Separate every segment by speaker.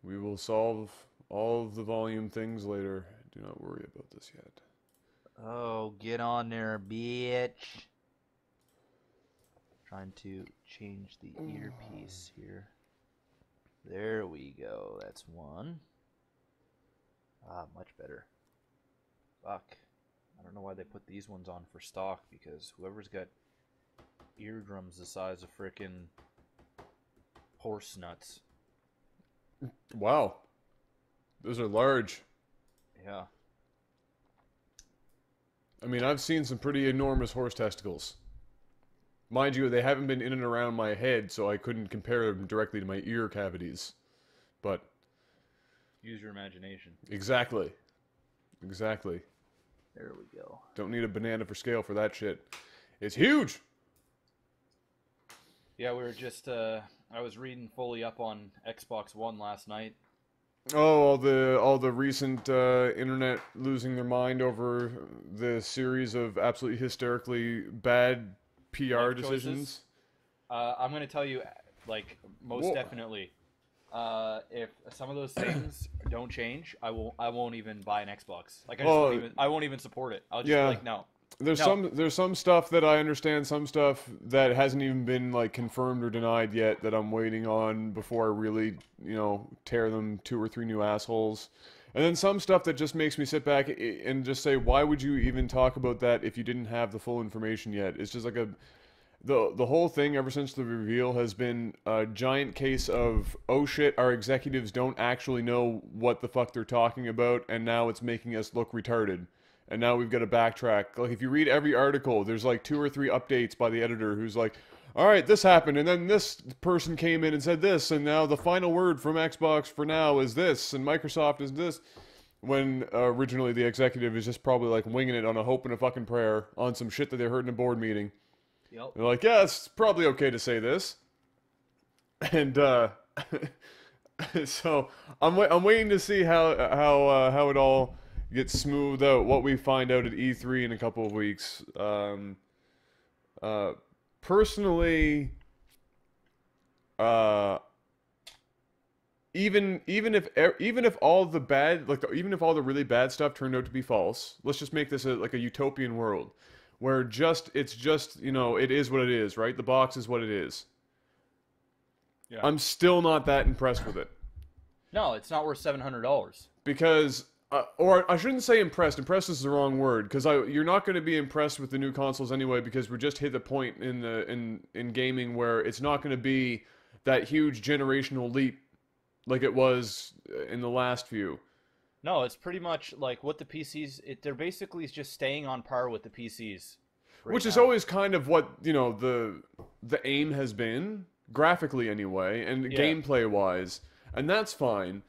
Speaker 1: We will solve all of the volume things later. Do not worry about this yet.
Speaker 2: Oh, get on there, bitch. Trying to change the earpiece here. There we go. That's one. Ah, much better. Fuck. I don't know why they put these ones on for stock, because whoever's got eardrums the size of frickin' horse nuts.
Speaker 1: Wow. Those are large.
Speaker 2: Yeah.
Speaker 1: I mean, I've seen some pretty enormous horse testicles. Mind you, they haven't been in and around my head, so I couldn't compare them directly to my ear cavities. But...
Speaker 2: use your imagination.
Speaker 1: Exactly. Exactly.
Speaker 2: There we go.
Speaker 1: Don't need a banana for scale for that shit. It's huge!
Speaker 2: Yeah, we were just, I was reading fully up on Xbox One last night.
Speaker 1: Oh, all the recent internet losing their mind over the series of absolutely hysterically bad PR decisions.
Speaker 2: I'm going to tell you, like, most
Speaker 1: Whoa.
Speaker 2: definitely, if some of those things don't change, I won't even buy an Xbox. Like, I won't even support it. I'll just be like, no.
Speaker 1: There's some stuff that I understand, some stuff that hasn't even been like confirmed or denied yet that I'm waiting on before I really, tear them 2 or 3 new assholes. And then some stuff that just makes me sit back and just say, why would you even talk about that if you didn't have the full information yet? It's just like the whole thing ever since the reveal has been a giant case of, oh shit, our executives don't actually know what the fuck they're talking about, and now it's making us look retarded. And now we've got to backtrack. Like, if you read every article, there's like 2 or 3 updates by the editor who's like, all right, this happened, and then this person came in and said this, and now the final word from Xbox for now is this, and Microsoft is this. When originally the executive is just probably like winging it on a hope and a fucking prayer on some shit that they heard in a board meeting.
Speaker 2: Yep.
Speaker 1: They're like, yeah, it's probably okay to say this. And so I'm waiting to see how it all gets smoothed out. What we find out at E3 in a couple of weeks. Personally, even if all the bad, even if all the really bad stuff turned out to be false, let's just make this like a utopian world where it's just it is what it is, right? The box is what it is.
Speaker 2: Yeah.
Speaker 1: I'm still not that impressed with it.
Speaker 2: No, it's not worth $700.
Speaker 1: Because, or I shouldn't say impressed. Impressed is the wrong word, because you're not going to be impressed with the new consoles anyway, because we just hit the point in gaming where it's not going to be that huge generational leap like it was in the last few.
Speaker 2: No, it's pretty much like what the PCs... they're basically just staying on par with the PCs.
Speaker 1: Which is always kind of what, the aim has been, graphically anyway, and gameplay-wise. And that's fine,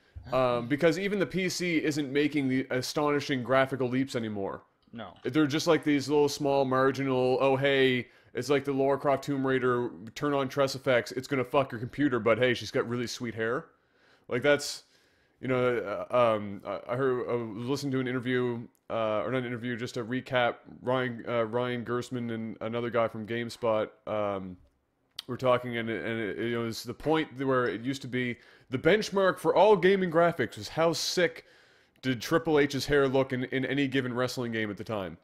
Speaker 1: because even the PC isn't making the astonishing graphical leaps anymore.
Speaker 2: No.
Speaker 1: They're just like these little small marginal, oh hey, it's like the Lara Croft Tomb Raider, turn on Tress Effects, it's gonna fuck your computer, but hey, she's got really sweet hair. Like that's... I was listening to an interview, or not an interview, just a recap. Ryan Gersman and another guy from GameSpot were talking, and it was the point where it used to be the benchmark for all gaming graphics was how sick did Triple H's hair look in any given wrestling game at the time,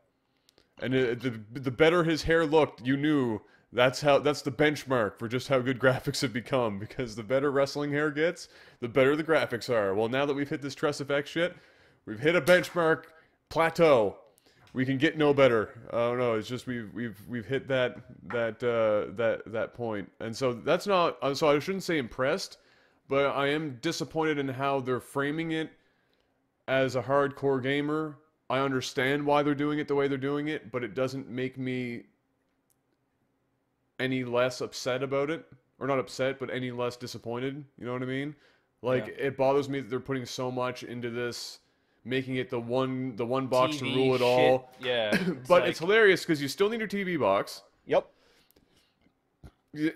Speaker 1: and the better his hair looked, you knew that's the benchmark for just how good graphics have become, because the better wrestling hair gets, the better the graphics are. Well, now that we've hit this Tress Effects shit, we've hit a benchmark plateau. We can get no better. Oh no, it's just we've hit that point. And so that's not, so I shouldn't say impressed, but I am disappointed in how they're framing it as a hardcore gamer. I understand why they're doing it the way they're doing it, but it doesn't make me any less upset about it, or not upset, but any less disappointed. You know what I mean? Like, it bothers me that they're putting so much into this, making it the one box
Speaker 2: TV
Speaker 1: to rule it
Speaker 2: shit.
Speaker 1: all.
Speaker 2: Yeah,
Speaker 1: but it's hilarious because you still need your TV box.
Speaker 2: Yep.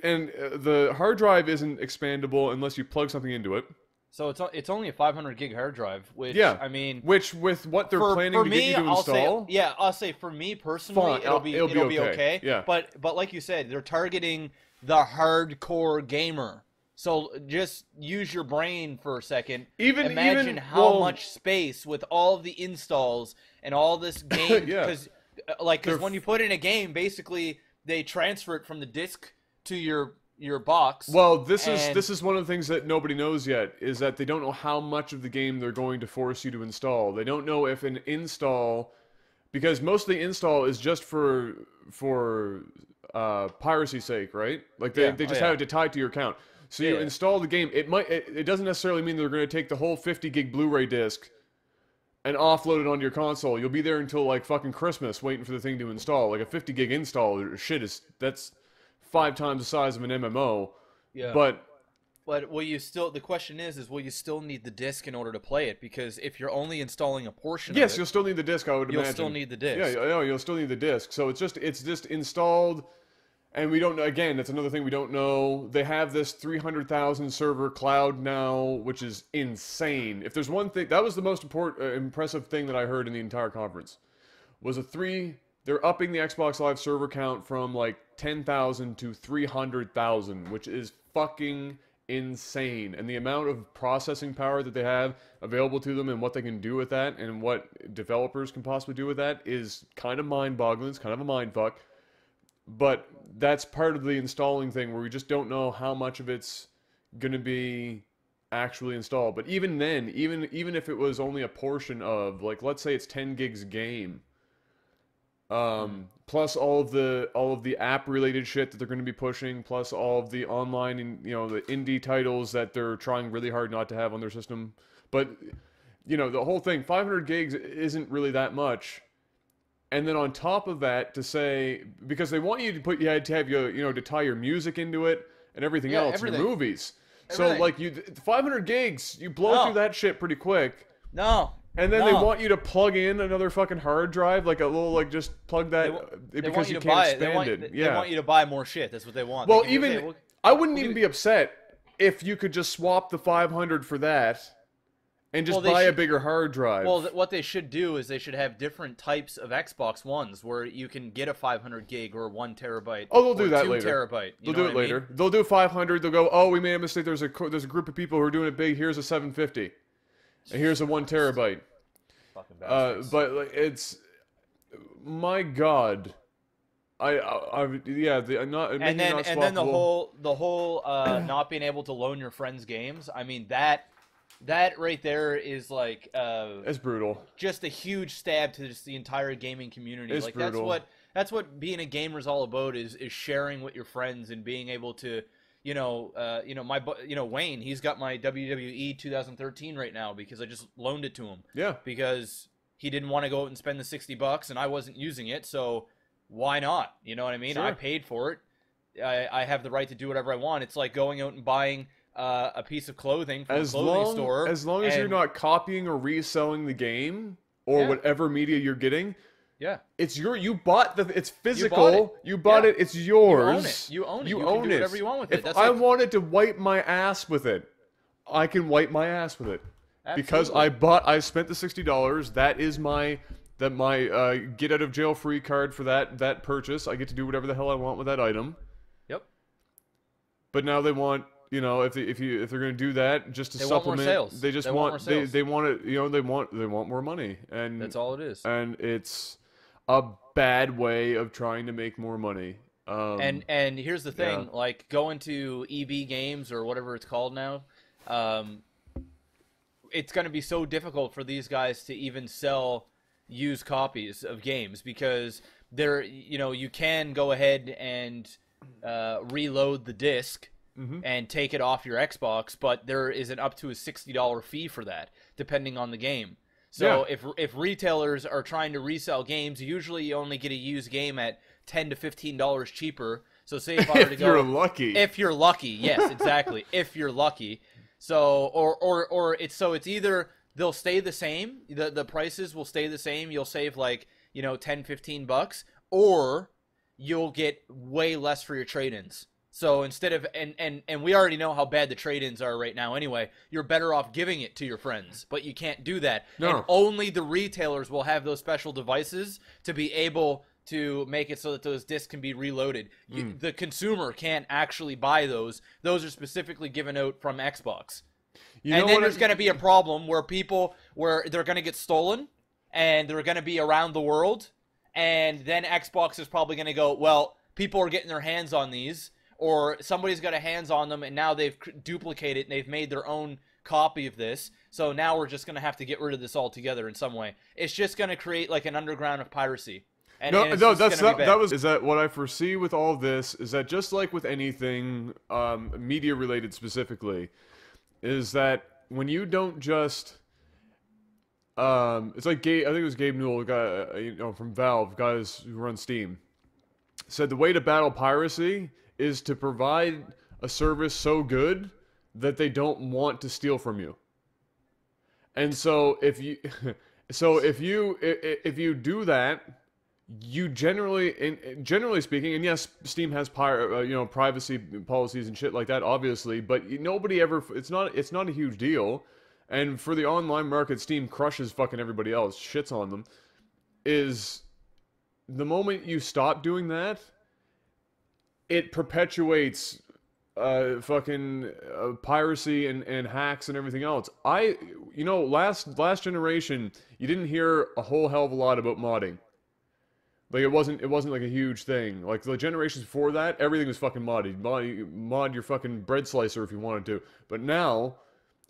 Speaker 1: And the hard drive isn't expandable unless you plug something into it.
Speaker 2: So it's only a 500 gig hard drive, which I mean,
Speaker 1: which with what they're planning to get you to install,
Speaker 2: I'll say for me personally, it'll be okay.
Speaker 1: Yeah.
Speaker 2: But like you said, they're targeting the hardcore gamer. So just use your brain for a second.
Speaker 1: Even
Speaker 2: Imagine how much space with all of the installs and all this game. Because when you put in a game, basically they transfer it from the disc to your box.
Speaker 1: Well, this is one of the things that nobody knows yet, is that they don't know how much of the game they're going to force you to install. They don't know if an install, because most of the install is just for piracy's sake, right? Like they just have to tie it to your account. So you install the game. It doesn't necessarily mean they're going to take the whole 50 gig Blu-ray disc and offload it onto your console. You'll be there until like fucking Christmas waiting for the thing to install. Like a 50 gig install, that's 5 times the size of an MMO.
Speaker 2: Yeah.
Speaker 1: But
Speaker 2: will you still? The question is will you still need the disc in order to play it? Because if you're only installing a portion of it,
Speaker 1: you'll still need the disc. I would imagine.
Speaker 2: You'll still need the disc.
Speaker 1: Yeah, you'll still need the disc. So it's just installed. And we don't know, again, that's another thing we don't know. They have this 300,000 server cloud now, which is insane. If there's one thing, that was the most impressive thing that I heard in the entire conference, was they're upping the Xbox Live server count from like 10,000 to 300,000, which is fucking insane. And the amount of processing power that they have available to them and what they can do with that and what developers can possibly do with that is kind of mind-boggling. It's kind of a mindfuck. But that's part of the installing thing, where we just don't know how much of it's going to be actually installed. But even then, even if it was only a portion of, like, let's say it's 10 gigs a game, plus all of the app related shit that they're going to be pushing, plus all of the online and the indie titles that they're trying really hard not to have on their system. But the whole thing, 500 gigs isn't really that much. And then on top of that, to say, because they want you to have to tie your music into it and everything else, your movies. So like 500 gigs, you blow through that shit pretty quick.
Speaker 2: No.
Speaker 1: And then they want you to plug in another fucking hard drive, like a little, like, just plug that because you can't expand it.
Speaker 2: They want you to buy more shit. That's what they want.
Speaker 1: Well, I wouldn't even be upset if you could just swap the 500 for that. And just buy a bigger hard drive.
Speaker 2: Well, what they should do is they should have different types of Xbox Ones where you can get a 500 gig or 1 terabyte.
Speaker 1: Oh, they'll do that
Speaker 2: 2
Speaker 1: later.
Speaker 2: Terabyte.
Speaker 1: They'll do it later. They'll do 500. They'll go, oh, we made a mistake. There's a group of people who are doing it big. Here's a 750, and here's a 1 terabyte.
Speaker 2: Fucking bastards.
Speaker 1: But like, it's, my God. And
Speaker 2: then the whole not being able to loan your friends games. I mean that right there is like
Speaker 1: it's brutal.
Speaker 2: Just a huge stab to just the entire gaming community.
Speaker 1: It's brutal.
Speaker 2: That's what being a gamer is all about, is sharing with your friends and being able to Wayne, he's got my WWE 2013 right now because I just loaned it to him.
Speaker 1: Yeah.
Speaker 2: Because he didn't want to go out and spend the $60 and I wasn't using it, so why not? You know what I mean?
Speaker 1: Sure.
Speaker 2: I paid for it. I have the right to do whatever I want. It's like going out and buying a piece of clothing from a clothing store.
Speaker 1: As long as you're not copying or reselling the game or whatever media you're getting, it's you bought it's physical. You bought it. It's yours.
Speaker 2: You own it.
Speaker 1: You
Speaker 2: can
Speaker 1: own
Speaker 2: do whatever you want with it.
Speaker 1: If I wanted to wipe my ass with it, I can wipe my ass with it.
Speaker 2: Absolutely.
Speaker 1: Because I spent the $60. That is my get out of jail free card for that purchase. I get to do whatever the hell I want with that item.
Speaker 2: Yep.
Speaker 1: But now they want, if they're going to do that just to supplement, they just want they want it, they want more money, and
Speaker 2: that's all it is.
Speaker 1: And it's a bad way of trying to make more money.
Speaker 2: And here's the thing, like going to EB Games or whatever it's called now, it's going to be so difficult for these guys to even sell used copies of games, because they're, you can go ahead and reload the disc and take it off your Xbox, but there is an up to a $60 fee for that, depending on the game. So if retailers are trying to resell games, usually you only get a used game at $10 to $15 cheaper. So say if I were to go, if you're lucky, yes, exactly, if you're lucky. So it's either they'll stay the same, the prices will stay the same. You'll save like $10-15, or you'll get way less for your trade-ins. So instead of and we already know how bad the trade-ins are right now anyway. You're better off giving it to your friends, but you can't do that.
Speaker 1: No.
Speaker 2: And only the retailers will have those special devices to be able to make it so that those discs can be reloaded. The consumer can't actually buy those. Those are specifically given out from Xbox. And then there's going to be a problem where they're going to get stolen, and they're going to be around the world, and then Xbox is probably going to go, well, people are getting their hands on these, or somebody's got a hands on them, and now they've duplicated and they've made their own copy of this, so now we're just going to have to get rid of this altogether in some way. It's just going to create like an underground of piracy. Is
Speaker 1: that what I foresee with all of this, is that just like with anything media related specifically, is that when you don't just it's like I think it was Gabe Newell, guy from Valve, guys who run Steam, said the way to battle piracy is to provide a service so good that they don't want to steal from you. And so if you do that, you generally speaking, and yes, Steam has privacy policies and shit like that, obviously, but nobody ever, it's not a huge deal. And for the online market, Steam crushes fucking everybody else, shits on them. Is the moment you stop doing that, it perpetuates piracy and hacks and everything else. Last generation, you didn't hear a whole hell of a lot about modding. Like it wasn't like a huge thing. Like the generations before that, everything was fucking modded. Mod your fucking bread slicer if you wanted to. But now,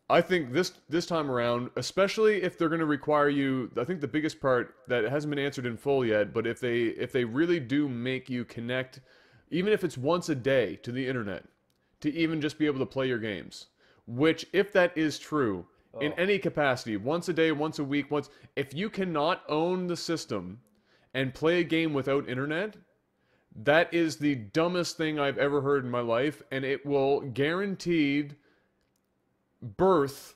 Speaker 1: I think this time around, especially if they're going to require you, I think the biggest part that hasn't been answered in full yet, but if they really do make you connect, even if it's once a day, to the internet, to even just be able to play your games, which, if that is true, in any capacity, once a day, once a week, if you cannot own the system and play a game without internet, that is the dumbest thing I've ever heard in my life, and it will guaranteed birth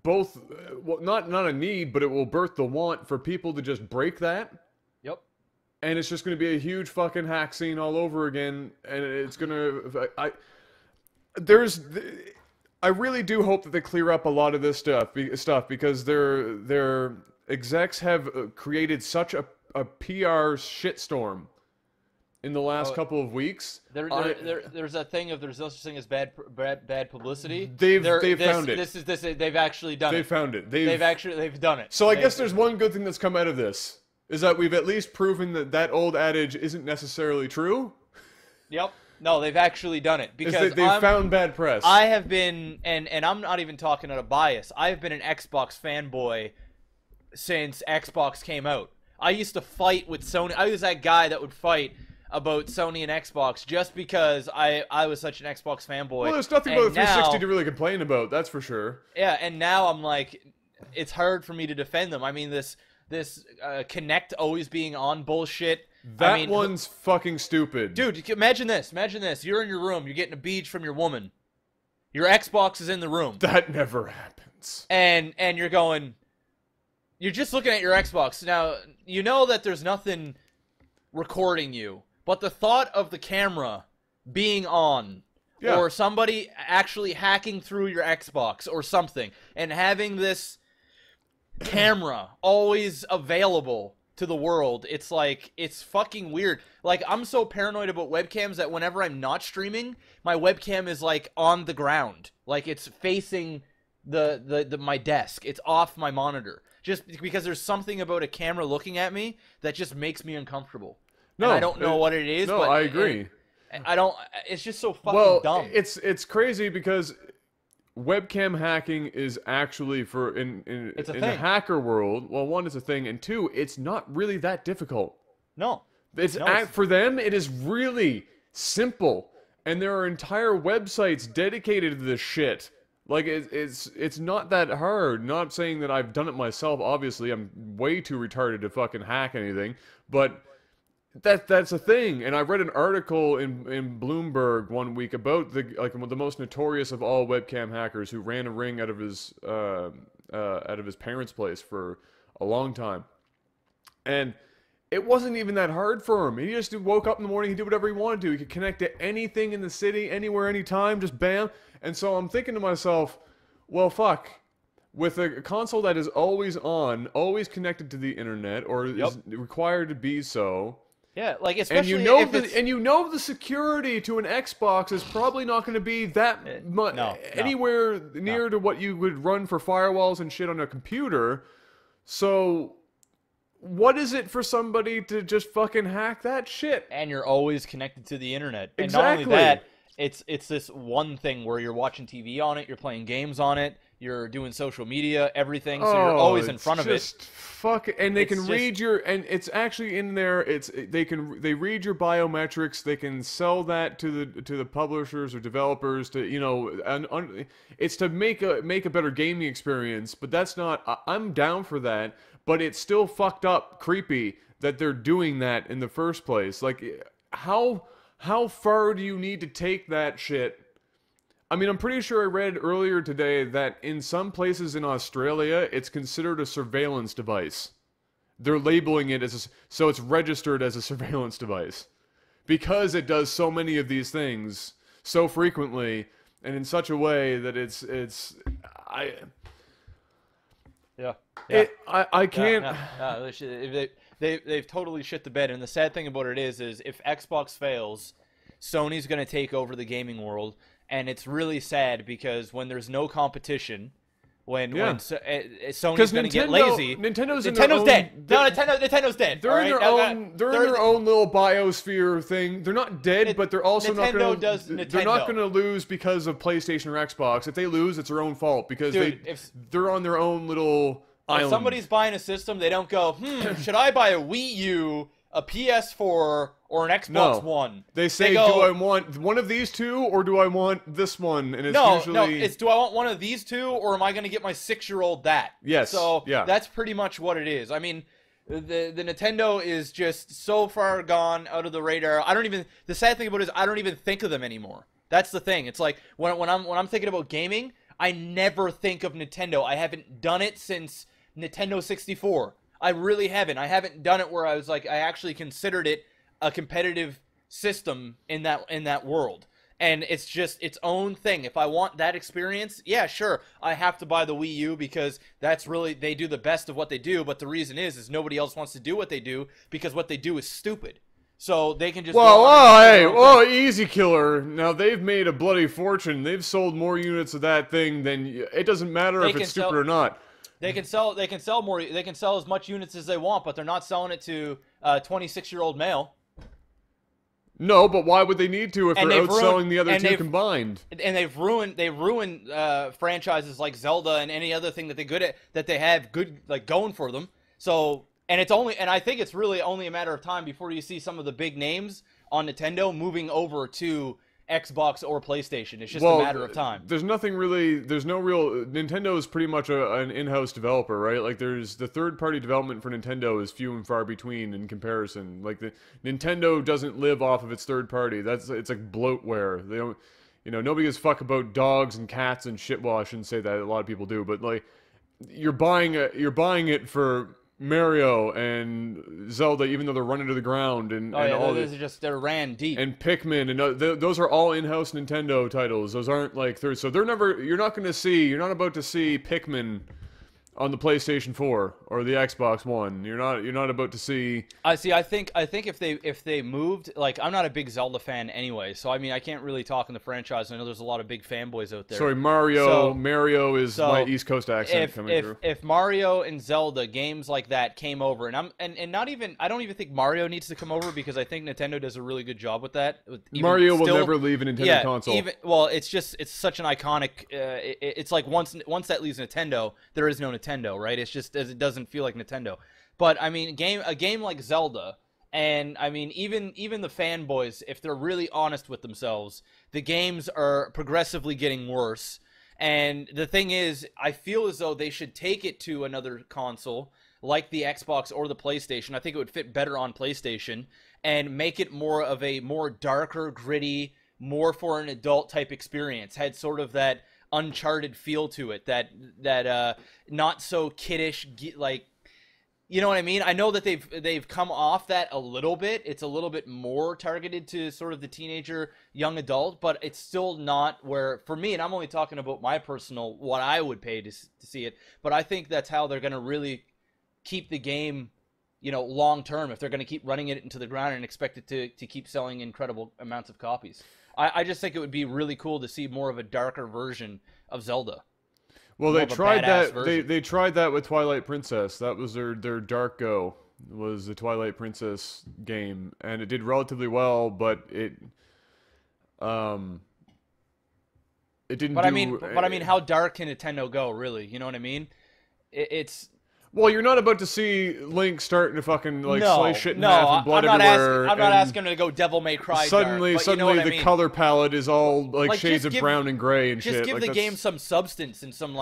Speaker 1: both, not a need, but it will birth the want for people to just break that.
Speaker 2: Yep.
Speaker 1: And it's just going to be a huge fucking hack scene all over again, and it's going to... I really do hope that they clear up a lot of this stuff because their execs have created such a PR shitstorm in the last couple of weeks.
Speaker 2: There's a thing of there's no such thing as bad publicity.
Speaker 1: They've found it.
Speaker 2: They've actually done it.
Speaker 1: They found it.
Speaker 2: They've done it.
Speaker 1: So I guess there's one good thing that's come out of this, is that we've at least proven that old adage isn't necessarily true.
Speaker 2: Yep. No, they've actually done it because
Speaker 1: they've found bad press.
Speaker 2: I have been, and I'm not even talking out of bias. I've been an Xbox fanboy since Xbox came out. I used to fight with Sony. I was that guy that would fight about Sony and Xbox just because I was such an Xbox fanboy.
Speaker 1: Well, there's nothing about the 360 to really complain about, that's for sure.
Speaker 2: Yeah, and now I'm like, it's hard for me to defend them. I mean, this Kinect always being on bullshit.
Speaker 1: One's fucking stupid.
Speaker 2: Dude, imagine this. Imagine this. You're in your room. You're getting a beach from your woman. Your Xbox is in the room.
Speaker 1: That never happens.
Speaker 2: And you're going... You're just looking at your Xbox. Now, you know that there's nothing recording you. But the thought of the camera being on... Yeah. Or somebody actually hacking through your Xbox or something. And having this camera always available to the world, it's like, it's fucking weird. Like, I'm so paranoid about webcams that whenever I'm not streaming, my webcam is like on the ground, like it's facing my desk, it's off my monitor, just because there's something about a camera looking at me that just makes me uncomfortable. No, and I don't know what it is.
Speaker 1: No,
Speaker 2: but
Speaker 1: I agree.
Speaker 2: It's just so fucking dumb.
Speaker 1: It's crazy because webcam hacking is actually in the hacker world. Well, one, it's a thing, and two, it's not really that difficult.
Speaker 2: No,
Speaker 1: for them, it is really simple, and there are entire websites dedicated to this shit. Like it's not that hard. Not saying that I've done it myself. Obviously, I'm way too retarded to fucking hack anything, but that's a thing. And I read an article in Bloomberg one week about the most notorious of all webcam hackers, who ran a ring out of his parents' place for a long time. And it wasn't even that hard for him. He just woke up in the morning, he did whatever he wanted to. He could connect to anything in the city, anywhere, anytime, just bam. And so I'm thinking to myself, well, fuck. with a console that is always on, always connected to the internet, or is required to be so.
Speaker 2: Yeah, like
Speaker 1: And
Speaker 2: especially if it's...
Speaker 1: and you know the security to an Xbox is probably not going to be that much anywhere near to what you would run for firewalls and shit on a computer. So what is it for somebody to just fucking hack that shit?
Speaker 2: And you're always connected to the internet. And
Speaker 1: Exactly.
Speaker 2: not only that, it's this one thing where you're watching TV on it, you're playing games on it, you're doing social media, everything, so you're always in front of it.
Speaker 1: Fuck it. And they can read your, and it's actually in there. They read your biometrics. They can sell that to the publishers or developers to, you know, it's to make a better gaming experience. But that's not. I'm down for that. But it's still fucked up, creepy that they're doing that in the first place. Like, how far do you need to take that shit? I mean, I'm pretty sure I read earlier today that in some places in Australia, it's considered a surveillance device. They're labeling it as so it's registered as a surveillance device. Because it does so many of these things so frequently and in such a way that I can't...
Speaker 2: They've totally shit the bed, and the sad thing about it is if Xbox fails, Sony's going to take over the gaming world. And it's really sad because when there's no competition, when Sony's going to get lazy,
Speaker 1: Nintendo's
Speaker 2: dead. No, Nintendo's dead.
Speaker 1: They're in their own little biosphere thing. They're not dead, but they're also not going to lose because of PlayStation or Xbox. If they lose, it's their own fault because they're on their own little island.
Speaker 2: If somebody's buying a system, they don't go, should I buy a Wii U, a PS4, or an Xbox One?
Speaker 1: They say, do I want one of these two, or do I want this one? And it's usually...
Speaker 2: it's do I want one of these two, or am I going to get my 6-year-old that?
Speaker 1: Yes.
Speaker 2: So that's pretty much what it is. I mean, the Nintendo is just so far gone out of the radar. The sad thing about it is I don't even think of them anymore. That's the thing. It's like when I'm thinking about gaming, I never think of Nintendo. I haven't done it since Nintendo 64. I really haven't. I haven't done it where I was like, I actually considered it a competitive system in that world. And it's just its own thing. If I want that experience, yeah, sure, I have to buy the Wii U because that's really, they do the best of what they do. But the reason is nobody else wants to do what they do because what they do is stupid. So they can just...
Speaker 1: Whoa, easy killer. Now, they've made a bloody fortune. They've sold more units of that thing than... It doesn't matter if it's stupid or not.
Speaker 2: They can sell more. They can sell as much units as they want, but they're not selling it to a 26-year-old male.
Speaker 1: No, but why would they need to if they're outselling the other two combined?
Speaker 2: And they've ruined franchises like Zelda and any other thing that they have good like going for them. So and I think it's really only a matter of time before you see some of the big names on Nintendo moving over to Xbox or PlayStation. It's just a matter of time.
Speaker 1: There's no real... Nintendo is pretty much an in-house developer, right? Like, there's the third-party development for Nintendo is few and far between in comparison. Like, Nintendo doesn't live off of its third party. It's like bloatware. They don't... You know, nobody gives a fuck about dogs and cats and shit. Well, I shouldn't say that. A lot of people do. But, like, you're buying it for... Mario and Zelda, even though they're running to the ground, and all
Speaker 2: those are just, they're ran deep.
Speaker 1: And Pikmin, and those are all in-house Nintendo titles. Those aren't like third, so they're never. You're not about to see Pikmin on the PlayStation 4 or the Xbox One. You're not about to see...
Speaker 2: I think if they moved, like, I'm not a big Zelda fan anyway, so I mean I can't really talk in the franchise. I know there's a lot of big fanboys out there.
Speaker 1: Sorry, Mario is my East Coast accent coming through.
Speaker 2: If Mario and Zelda games like that came over, and not even, I don't even think Mario needs to come over because I think Nintendo does a really good job with that.
Speaker 1: Mario will never leave a Nintendo console.
Speaker 2: It's such an iconic. It's like once that leaves Nintendo, there is no Nintendo, right? It's just it doesn't feel like Nintendo. But I mean, a game like Zelda, and I mean even the fanboys, if they're really honest with themselves, the games are progressively getting worse. And the thing is, I feel as though they should take it to another console like the Xbox or the PlayStation. I think it would fit better on PlayStation and make it more of a more darker, gritty, more for an adult type experience. Had sort of that Uncharted feel to it, that not so kiddish, like, You know what I mean? I know that they've come off that a little bit. It's a little bit more targeted to sort of the teenager, young adult, but it's still not where, for me, and I'm only talking about my personal, what I would pay to see it, but I think that's how they're going to really keep the game, you know, long term, if they're going to keep running it into the ground and expect it to keep selling incredible amounts of copies. I just think it would be really cool to see more of a darker version of Zelda.
Speaker 1: Well, they tried that. They tried that with Twilight Princess. That was their dark go. Was the Twilight Princess game, and it did relatively well, but it didn't.
Speaker 2: But I mean, how dark can Nintendo go? Really, you know what I mean? It's.
Speaker 1: Well, you're not about to see Link starting to fucking slice shit in half and blood everywhere.
Speaker 2: I'm not asking him to go Devil May Cry.
Speaker 1: Suddenly,
Speaker 2: dark, you know
Speaker 1: the color palette is all like shades of brown and gray and shit.
Speaker 2: Just give the game some substance and some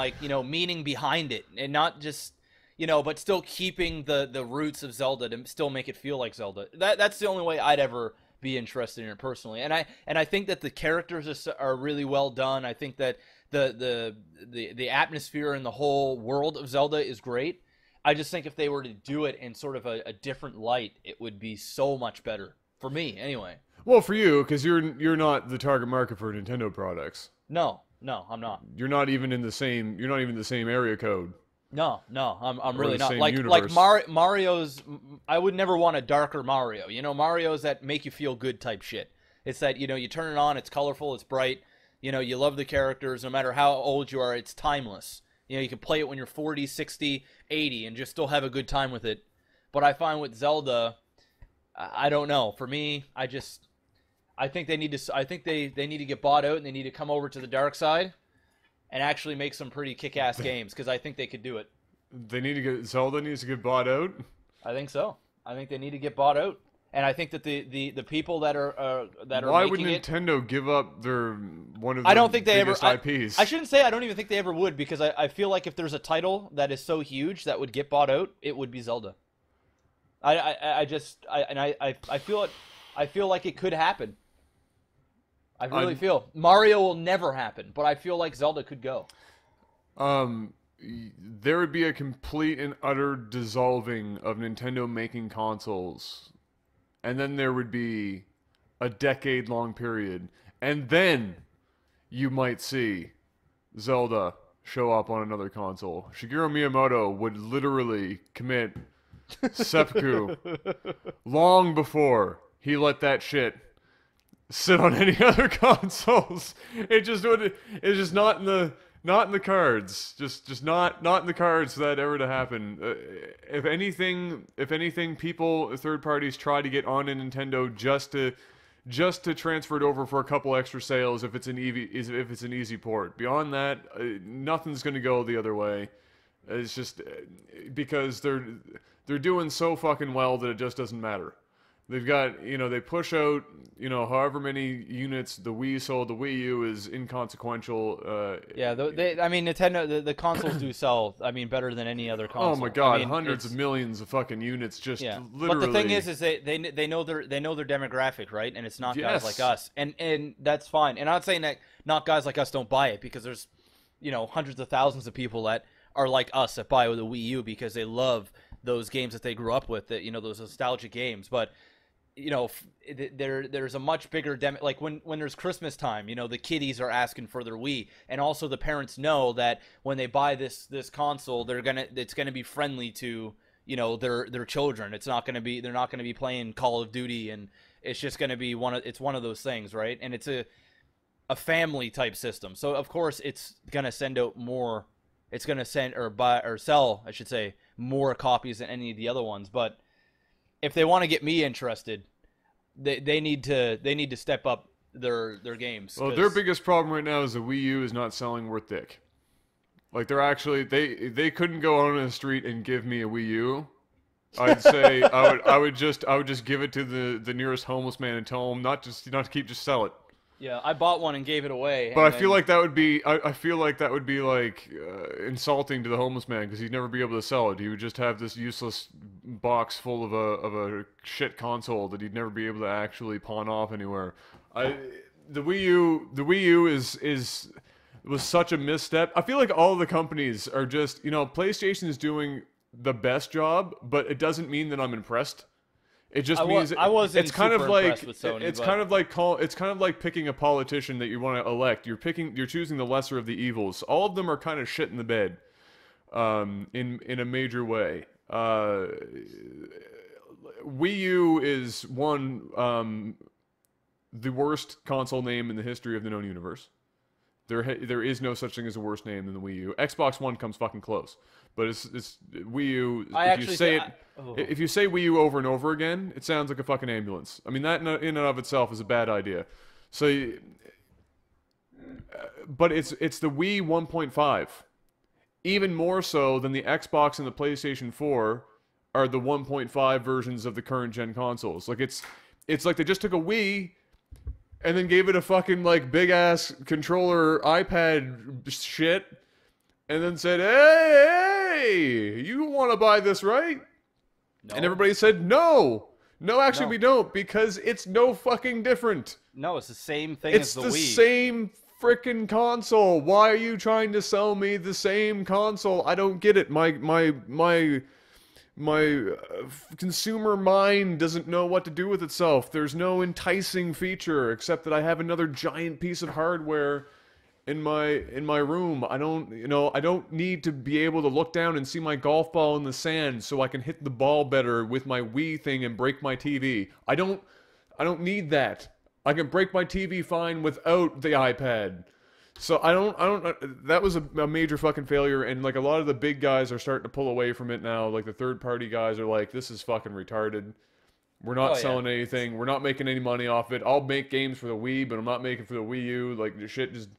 Speaker 2: meaning behind it, and not just but still keeping the roots of Zelda to still make it feel like Zelda. That's the only way I'd ever be interested in it personally. And I think that the characters are really well done. I think that the atmosphere and the whole world of Zelda is great. I just think if they were to do it in sort of a different light, it would be so much better for me, anyway.
Speaker 1: Well, for you, because you're not the target market for Nintendo products.
Speaker 2: No, I'm not.
Speaker 1: You're not even in the same. You're not even the same area code.
Speaker 2: No, I'm really not. Like Mario's. I would never want a darker Mario. Mario's that make you feel good type shit. It's that you turn it on, it's colorful, it's bright. You love the characters, no matter how old you are. It's timeless. You can play it when you're 40, 60, 80 and just still have a good time with it. But I find with Zelda, I don't know. For me, I think they need to get bought out and they need to come over to the dark side and actually make some pretty kick-ass games, because I think they could do it.
Speaker 1: Zelda needs to get bought out?
Speaker 2: I think so. I think they need to get bought out. And I think that the people that are
Speaker 1: Why
Speaker 2: making
Speaker 1: would Nintendo give up one of their
Speaker 2: I don't think they
Speaker 1: biggest
Speaker 2: ever,
Speaker 1: IPs?
Speaker 2: I shouldn't say I don't even think they ever would, because I feel like if there's a title that is so huge that would get bought out, it would be Zelda. I feel like it could happen. I really feel Mario will never happen, but I feel like Zelda could go.
Speaker 1: There would be a complete and utter dissolving of Nintendo making consoles. And then there would be a decade-long period. And then you might see Zelda show up on another console. Shigeru Miyamoto would literally commit seppuku long before he let that shit sit on any other consoles. It's just not in the cards. Just not in the cards for that ever to happen. If anything, people, third parties try to get on a Nintendo just to transfer it over for a couple extra sales if it's an easy port. Beyond that, nothing's going to go the other way. It's just because they're doing so fucking well that it just doesn't matter. They've got, they push out, however many units the Wii sold. The Wii U is inconsequential.
Speaker 2: Nintendo, the consoles do sell, better than any other console.
Speaker 1: Oh my god, hundreds of millions of fucking units just literally.
Speaker 2: But the thing is they know their demographic, right? And it's not guys like us. And that's fine. And I'm not saying that not guys like us don't buy it, because there's, hundreds of thousands of people that are like us that buy the Wii U because they love those games that they grew up with, that, those nostalgic games. But there's a much bigger like when there's Christmas time, the kiddies are asking for their Wii, and also the parents know that when they buy this console, it's gonna be friendly to their children. They're not gonna be playing Call of Duty, and it's just gonna be one of those things, right? And it's a family type system, so of course it's gonna send out more. It's gonna send or sell, I should say, more copies than any of the other ones. But if they want to get me interested, they need to step up their games.
Speaker 1: Well, their biggest problem right now is the Wii U is not selling worth dick. Like, they're actually they couldn't go on the street and give me a Wii U. I'd say I would just give it to the nearest homeless man and tell him not to keep, just sell it.
Speaker 2: Yeah, I bought one and gave it away.
Speaker 1: But I feel like that would be insulting to the homeless man, because he'd never be able to sell it. He would just have this useless box full of a shit console that he'd never be able to actually pawn off anywhere. The Wii U was such a misstep. I feel like all of the companies are just, PlayStation is doing the best job, but it doesn't mean that I'm impressed. It just means
Speaker 2: I wasn't
Speaker 1: it's kind of
Speaker 2: super
Speaker 1: like
Speaker 2: impressed with Sony,
Speaker 1: it's
Speaker 2: but...
Speaker 1: kind of like picking a politician that you want to elect. You're choosing the lesser of the evils. All of them are kind of shit in the bed, in a major way. Wii U is the worst console name in the history of the known universe. There is no such thing as a worse name than the Wii U. Xbox One comes fucking close, but it's Wii U. If you say Wii U over and over again, it sounds like a fucking ambulance. I mean, that in and of itself is a bad idea. So, but it's the Wii 1.5, even more so than the Xbox and the PlayStation 4 are the 1.5 versions of the current gen consoles. Like it's like they just took a Wii and then gave it a fucking like big ass controller iPad shit, and then said, "Hey, you want to buy this, right?" No. And everybody said, "No, actually, we don't, because it's no fucking different."
Speaker 2: No, it's the same thing as the Wii.
Speaker 1: It's the same freaking console. Why are you trying to sell me the same console? I don't get it. My consumer mind doesn't know what to do with itself. There's no enticing feature except that I have another giant piece of hardware in my room. I don't need to be able to look down and see my golf ball in the sand so I can hit the ball better with my Wii thing and break my TV. I don't need that. I can break my TV fine without the iPad. So I don't. That was a major fucking failure, and like a lot of the big guys are starting to pull away from it now. Like the third-party guys are like, "This is fucking retarded. We're not selling anything. We're not making any money off it. I'll make games for the Wii, but I'm not making for the Wii U. Like the shit just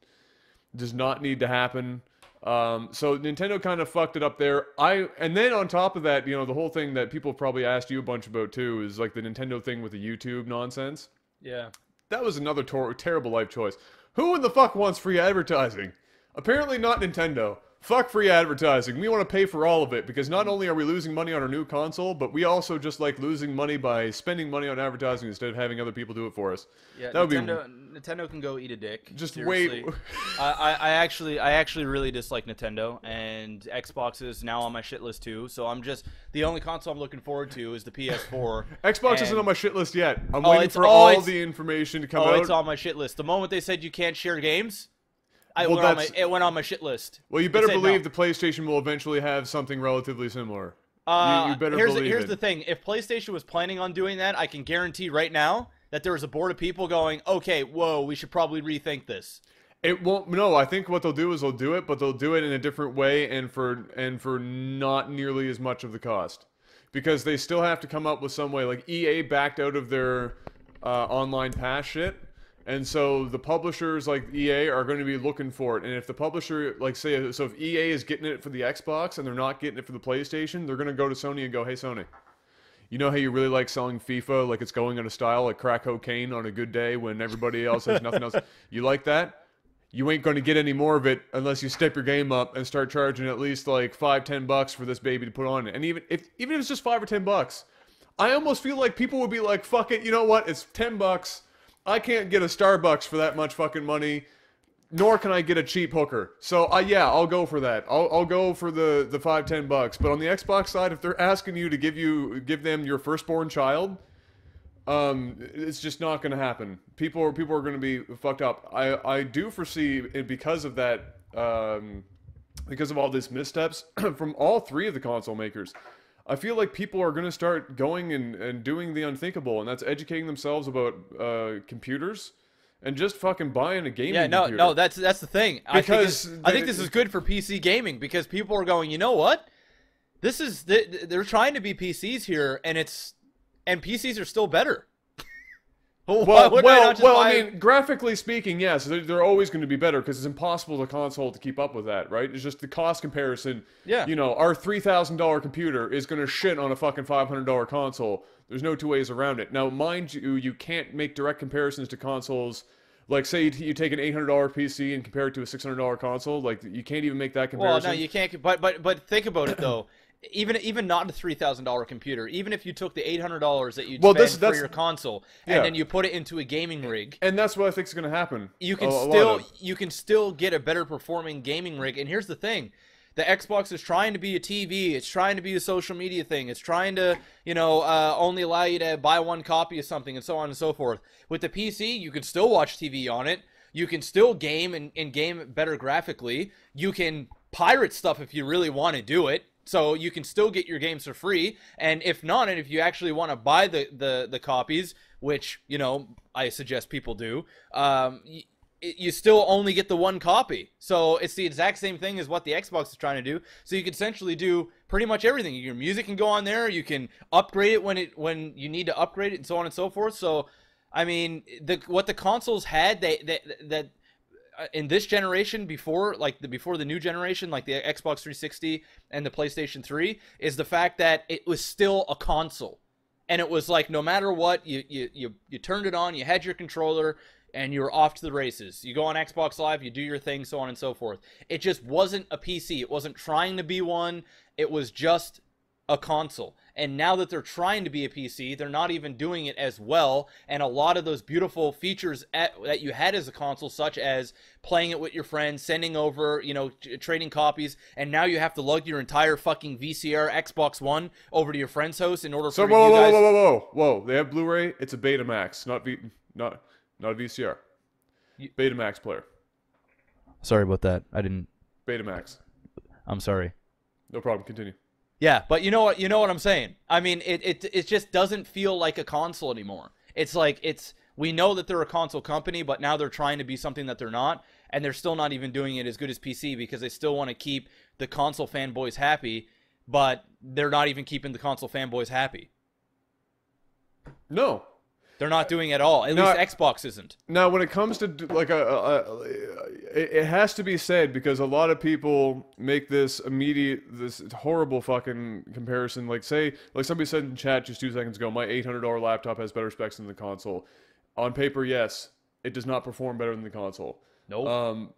Speaker 1: does not need to happen." So Nintendo kind of fucked it up there. And then on top of that, the whole thing that people probably asked you a bunch about too is like the Nintendo thing with the YouTube nonsense.
Speaker 2: Yeah,
Speaker 1: that was another terrible life choice. Who in the fuck wants free advertising? Apparently not Nintendo. Fuck free advertising. We want to pay for all of it, because not only are we losing money on our new console, but we also just like losing money by spending money on advertising instead of having other people do it for us.
Speaker 2: Yeah, Nintendo can go eat a dick.
Speaker 1: Just
Speaker 2: seriously.
Speaker 1: wait.
Speaker 2: I actually really dislike Nintendo, and Xbox is now on my shit list too. So the only console I'm looking forward to is the PS4.
Speaker 1: Xbox isn't on my shit list yet. I'm waiting for all the information to come out.
Speaker 2: Oh, it's on my shit list. The moment they said you can't share games, it went on my shit list.
Speaker 1: Well, you better believe the PlayStation will eventually have something relatively similar. You better believe it.
Speaker 2: Here's the thing. If PlayStation was planning on doing that, I can guarantee right now that there was a board of people going, "Okay, whoa, we should probably rethink this."
Speaker 1: It won't. No, I think what they'll do is they'll do it, but they'll do it in a different way and for not nearly as much of the cost, because they still have to come up with some way. Like EA backed out of their online pass shit. And so the publishers like EA are going to be looking for it. And if the publisher, like so if EA is getting it for the Xbox and they're not getting it for the PlayStation, they're going to go to Sony and go, "Hey Sony, you know how you really like selling FIFA like it's going out of style, like crack cocaine on a good day when everybody else has nothing else? You like that? You ain't going to get any more of it unless you step your game up and start charging at least like $5-10 for this baby to put on it." And even if it's just $5 or $10, I almost feel like people would be like, "Fuck it, you know what? It's $10. I can't get a Starbucks for that much fucking money, nor can I get a cheap hooker. So yeah, I'll go for that. I'll go for the $5-10. But on the Xbox side, if they're asking you to give them your firstborn child, it's just not going to happen. People are going to be fucked up. I do foresee it because of that, because of all these missteps from all three of the console makers. I feel like people are going to start going and doing the unthinkable, and that's educating themselves about computers and just fucking buying a gaming computer.
Speaker 2: No, that's the thing. I think this is good for PC gaming, because people are going, "You know what? They're trying to be PCs here, and PCs are still better."
Speaker 1: I mean, graphically speaking, yes, they're always going to be better, because it's impossible for a console to keep up with that, right? It's just the cost comparison.
Speaker 2: Yeah.
Speaker 1: Our $3,000 computer is going to shit on a fucking $500 console. There's no two ways around it. Now, mind you, you can't make direct comparisons to consoles. Like, say you take an $800 PC and compare it to a $600 console. Like, you can't even make that comparison.
Speaker 2: Well, no, you can't. But think about it though. Even not a $3,000 computer, even if you took the $800 that you spend for your console and then you put it into a gaming rig,
Speaker 1: and that's what I think is going to happen.
Speaker 2: You can still get a better performing gaming rig. And here's the thing: The Xbox is trying to be a TV. It's trying to be a social media thing. It's trying to, only allow you to buy one copy of something and so on and so forth. With the PC, you can still watch TV on it. You can still game and game better graphically. You can pirate stuff if you really want to do it. So you can still get your games for free. And if not, and if you actually want to buy the copies, which, I suggest people do, you still only get the one copy. So it's the exact same thing as what the Xbox is trying to do. So you can essentially do pretty much everything. Your music can go on there. You can upgrade it when you need to upgrade it, and so on and so forth. So, I mean, what the consoles had, that in this generation, before the new generation, like the Xbox 360 and the PlayStation 3, is the fact that it was still a console. And it was like, no matter what, you turned it on, you had your controller, and you're off to the races. You go on Xbox Live, you do your thing, so on and so forth. It just wasn't a PC. It wasn't trying to be one. It was just a console. And now that they're trying to be a PC, they're not even doing it as well. And a lot of those beautiful features that you had as a console, such as playing it with your friends, sending over, trading copies, and now you have to lug your entire fucking VCR Xbox One over to your friend's house in order for you guys...
Speaker 1: Whoa. They have Blu-ray. It's a Betamax, not a VCR. Betamax player.
Speaker 2: Sorry about that. I didn't...
Speaker 1: Betamax.
Speaker 2: I'm sorry.
Speaker 1: No problem. Continue.
Speaker 2: Yeah, but you know what I'm saying. I mean, it just doesn't feel like a console anymore. It's like we know that they're a console company, but now they're trying to be something that they're not, and they're still not even doing it as good as PC because they still want to keep the console fanboys happy, but they're not even keeping the console fanboys happy.
Speaker 1: No.
Speaker 2: They're not doing it at all. At least Xbox isn't.
Speaker 1: Now, when it comes to like it has to be said, because a lot of people make this horrible fucking comparison. Like somebody said in chat just 2 seconds ago, my $800 laptop has better specs than the console. On paper, yes, it does not perform better than the console.
Speaker 2: Nope.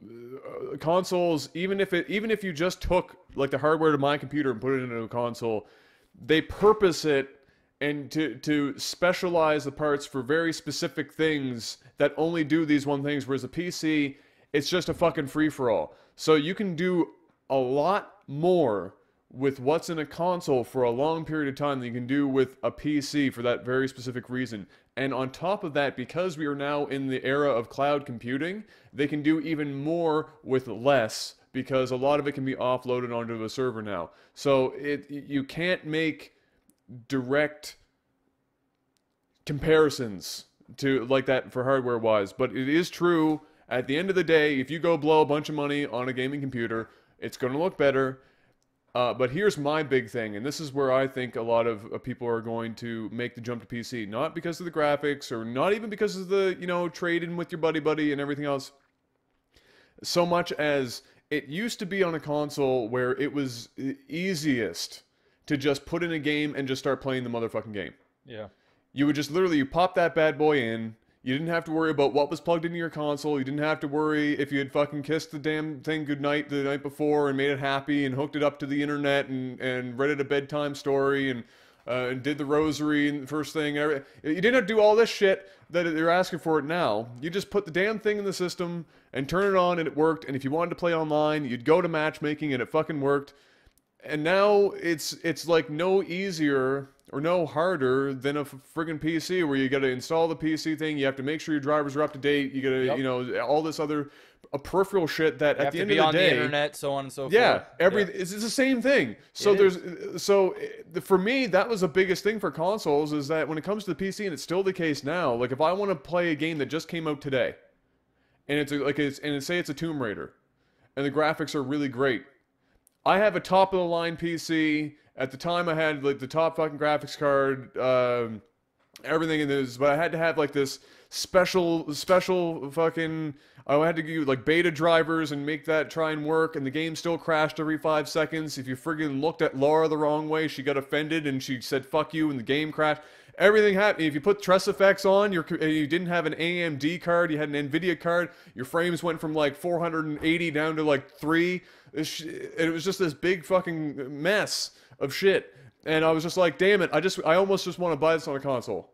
Speaker 1: Consoles, even if you just took like the hardware to my computer and put it into a console, they purpose it and to specialize the parts for very specific things that only do these one things, whereas a PC, it's just a fucking free-for-all. So you can do a lot more with what's in a console for a long period of time than you can do with a PC for that very specific reason. And on top of that, because we are now in the era of cloud computing, they can do even more with less, because a lot of it can be offloaded onto a server now. So you can't make direct comparisons to like that for hardware wise, but it is true at the end of the day, if you go blow a bunch of money on a gaming computer, it's going to look better. But here's my big thing, and this is where I think a lot of people are going to make the jump to PC, not because of the graphics or not even because of the, trade-in with your buddy and everything else, so much as it used to be on a console where it was easiest to just put in a game and just start playing the motherfucking game.
Speaker 2: Yeah.
Speaker 1: You would just literally, you pop that bad boy in. You didn't have to worry about what was plugged into your console. You didn't have to worry if you had fucking kissed the damn thing goodnight the night before and made it happy and hooked it up to the internet and read it a bedtime story and did the rosary and the first thing. You didn't have to do all this shit that they're asking for it now. You just put the damn thing in the system and turn it on and it worked. And if you wanted to play online, you'd go to matchmaking and it fucking worked. And now it's like no easier or no harder than a friggin' PC, where you got to install the PC thing. You have to make sure your drivers are up to date. You got to, all this other peripheral shit that at the end of the day,
Speaker 2: have to be on the internet, so on and so forth.
Speaker 1: Yeah, it's the same thing. So for me, that was the biggest thing for consoles, is that when it comes to the PC, and it's still the case now. Like if I want to play a game that just came out today, and say it's a Tomb Raider, and the graphics are really great. I have a top-of-the-line PC. At the time, I had like the top fucking graphics card, everything in this, but I had to have like this special fucking. I had to do like beta drivers and make that try and work, and the game still crashed every 5 seconds. If you friggin' looked at Laura the wrong way, she got offended and she said "fuck you," and the game crashed. Everything happened. If you put Tress Effects on, you didn't have an AMD card, you had an NVIDIA card. Your frames went from like 480 down to like 3. It was just this big fucking mess of shit, and I was just like, damn it, I almost just want to buy this on a console.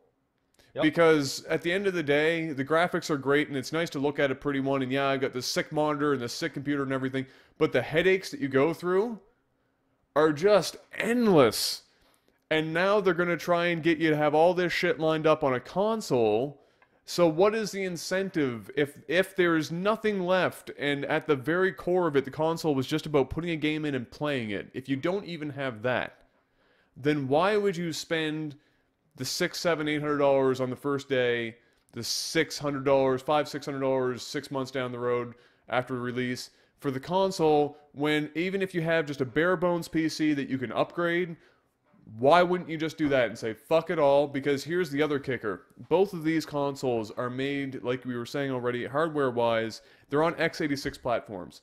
Speaker 2: Yep.
Speaker 1: Because at the end of the day, the graphics are great and it's nice to look at a pretty one. And yeah, I've got this sick monitor and this sick computer and everything. But the headaches that you go through are just endless. And now they're going to try and get you to have all this shit lined up on a console. So what is the incentive if there's nothing left and at the very core of it the console was just about putting a game in and playing it? If you don't even have that, then why would you spend the $600, $700, $800 on the first day, the $600, $500, $600 6 months down the road after release for the console, when even if you have just a bare bones PC that you can upgrade, why wouldn't you just do that and say fuck it all? Because here's the other kicker: both of these consoles are made, like we were saying already, hardware wise, they're on x86 platforms.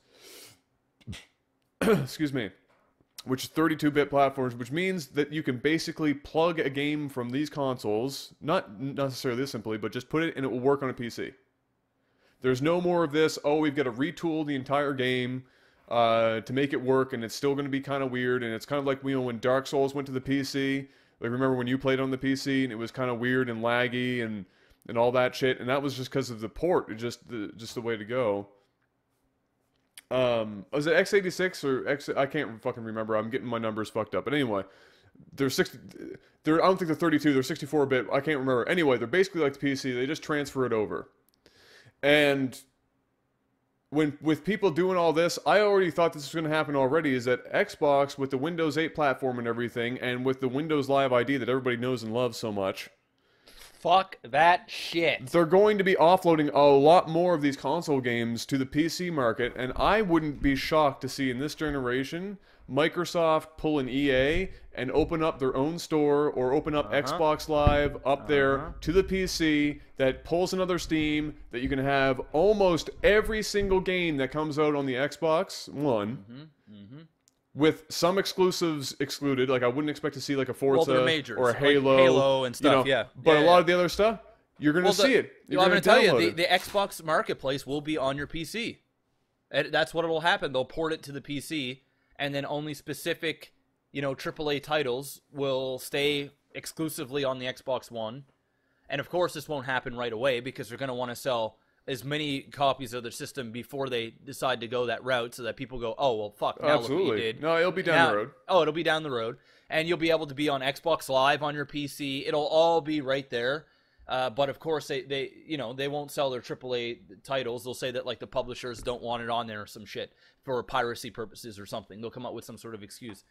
Speaker 1: Excuse me. Which is 32-bit platforms, which means that you can basically plug a game from these consoles, not necessarily this simply, but just put it and it will work on a PC. There's no more of this, oh, we've got to retool the entire game to make it work, and it's still going to be kind of weird, and it's kind of like, you know, when Dark Souls went to the PC, like remember when you played on the PC, and it was kind of weird and laggy and all that shit, and that was just because of the port, just the way to go. Was it x86 or X? I can't fucking remember. I'm getting my numbers fucked up. But anyway, they're 60. I don't think they're 32. They're 64-bit. I can't remember. Anyway, they're basically like the PC. They just transfer it over. And with people doing all this, I already thought this was going to happen already. Is that Xbox with the Windows 8 platform and everything, and with the Windows Live ID that everybody knows and loves so much.
Speaker 2: Fuck that shit.
Speaker 1: They're going to be offloading a lot more of these console games to the PC market, and I wouldn't be shocked to see in this generation Microsoft pull an EA and open up their own store or open up Xbox Live up there to the PC that pulls another Steam that you can have almost every single game that comes out on the Xbox One. With some exclusives excluded, like I wouldn't expect to see like a Forza or a Halo,
Speaker 3: like Halo and stuff.
Speaker 1: You know, but a lot of the other stuff, you're going to see it.
Speaker 3: I'm going to tell you, the Xbox Marketplace will be on your PC. That's what will happen. They'll port it to the PC, and then only specific, you know, AAA titles will stay exclusively on the Xbox One. And of course, this won't happen right away because they're going to want to sell as many copies of their system before they decide to go that route, so that people go, oh, well, fuck, now look what you did.
Speaker 1: No, it'll be down the road.
Speaker 3: Oh, it'll be down the road. And you'll be able to be on Xbox Live on your PC. It'll all be right there. But of course, they won't sell their AAA titles. They'll say that like the publishers don't want it on there or some shit for piracy purposes or something. They'll come up with some sort of excuse,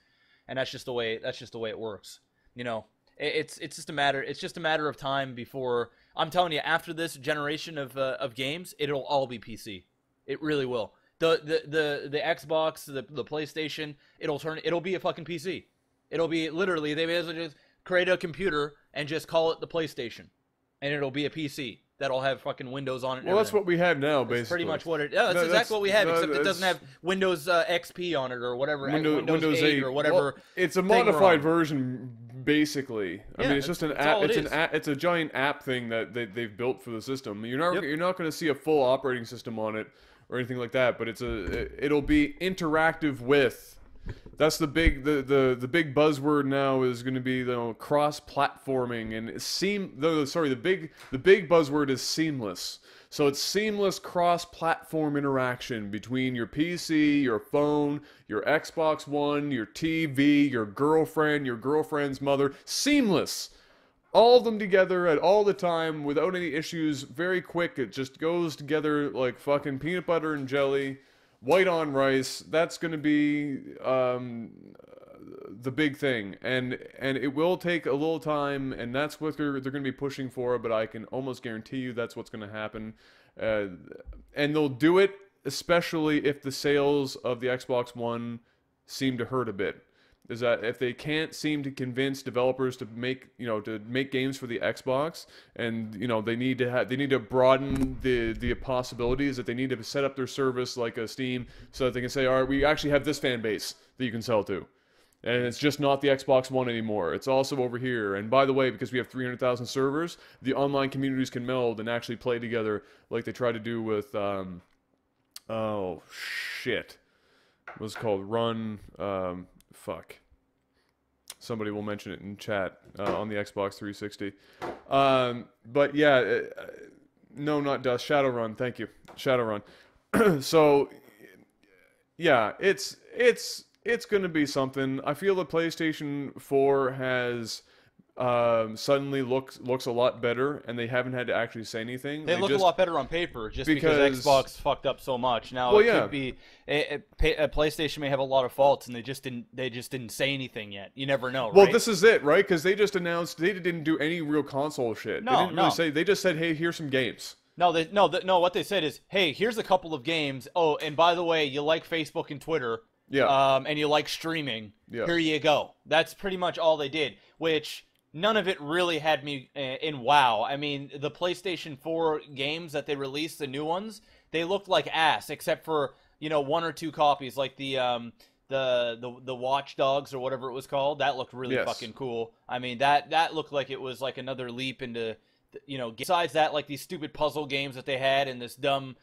Speaker 3: and that's just the way it works. You know, it's just a matter of time before. I'm telling you, after this generation of games, it'll all be PC. It really will. The Xbox, the PlayStation, it'll be a fucking PC. It'll be literally, they basically just create a computer and just call it the PlayStation, and it'll be a PC that'll have fucking Windows on it.
Speaker 1: Well, that's what we have now, basically.
Speaker 3: That's pretty much what it. Yeah, that's exactly what we have, except it doesn't have Windows XP on it or whatever. Windows 8 or whatever.
Speaker 1: Well, it's a modified version, basically. I mean, it's just an app. It's a giant app thing that they've built for the system. You're not going to see a full operating system on it or anything like that. But it'll be interactive with. That's the big buzzword now is going to be cross-platforming and the big buzzword is seamless. So it's seamless cross-platform interaction between your PC, your phone, your Xbox One, your TV, your girlfriend, your girlfriend's mother. Seamless. All of them together at all the time without any issues. Very quick. It just goes together like fucking peanut butter and jelly. White on rice, that's going to be the big thing, and it will take a little time, and that's what they're going to be pushing for, but I can almost guarantee you that's what's going to happen, and they'll do it especially if the sales of the Xbox One seem to hurt a bit. Is that if they can't seem to convince developers to make games for the Xbox, and they need to broaden the possibilities, that they need to set up their service like a Steam so that they can say, all right, we actually have this fan base that you can sell to, and it's just not the Xbox One anymore. It's also over here. And by the way, because we have 300,000 servers, the online communities can meld and actually play together like they try to do with oh shit, what's it called? Fuck. Somebody will mention it in chat on the Xbox 360. But yeah, no, not Dust. Shadowrun. Thank you, Shadowrun. So yeah, it's gonna be something. I feel the PlayStation 4 has suddenly looks a lot better, and they haven't had to actually say anything.
Speaker 3: They look
Speaker 1: just,
Speaker 3: a lot better on paper, just because Xbox fucked up so much. Now
Speaker 1: well,
Speaker 3: it
Speaker 1: yeah.
Speaker 3: could be a PlayStation may have a lot of faults, and they just didn't say anything yet. You never know, right?
Speaker 1: Well, this is it, right? Because they just announced they didn't do any real console shit.
Speaker 3: No,
Speaker 1: they didn't really
Speaker 3: no.
Speaker 1: say. They just said, "Hey, here's some games."
Speaker 3: No, what they said is, hey, here's a couple of games. Oh, and by the way, you like Facebook and Twitter,
Speaker 1: Yeah.
Speaker 3: and you like streaming.
Speaker 1: Yeah.
Speaker 3: Here you go. That's pretty much all they did, which none of it really had me in wow. I mean, the PlayStation 4 games that they released, the new ones, they looked like ass, except for, you know, 1 or 2 copies, like the Watch Dogs or whatever it was called. That looked really fucking cool. I mean, that looked like it was like another leap into, you know, besides that, like these stupid puzzle games that they had, and this dumb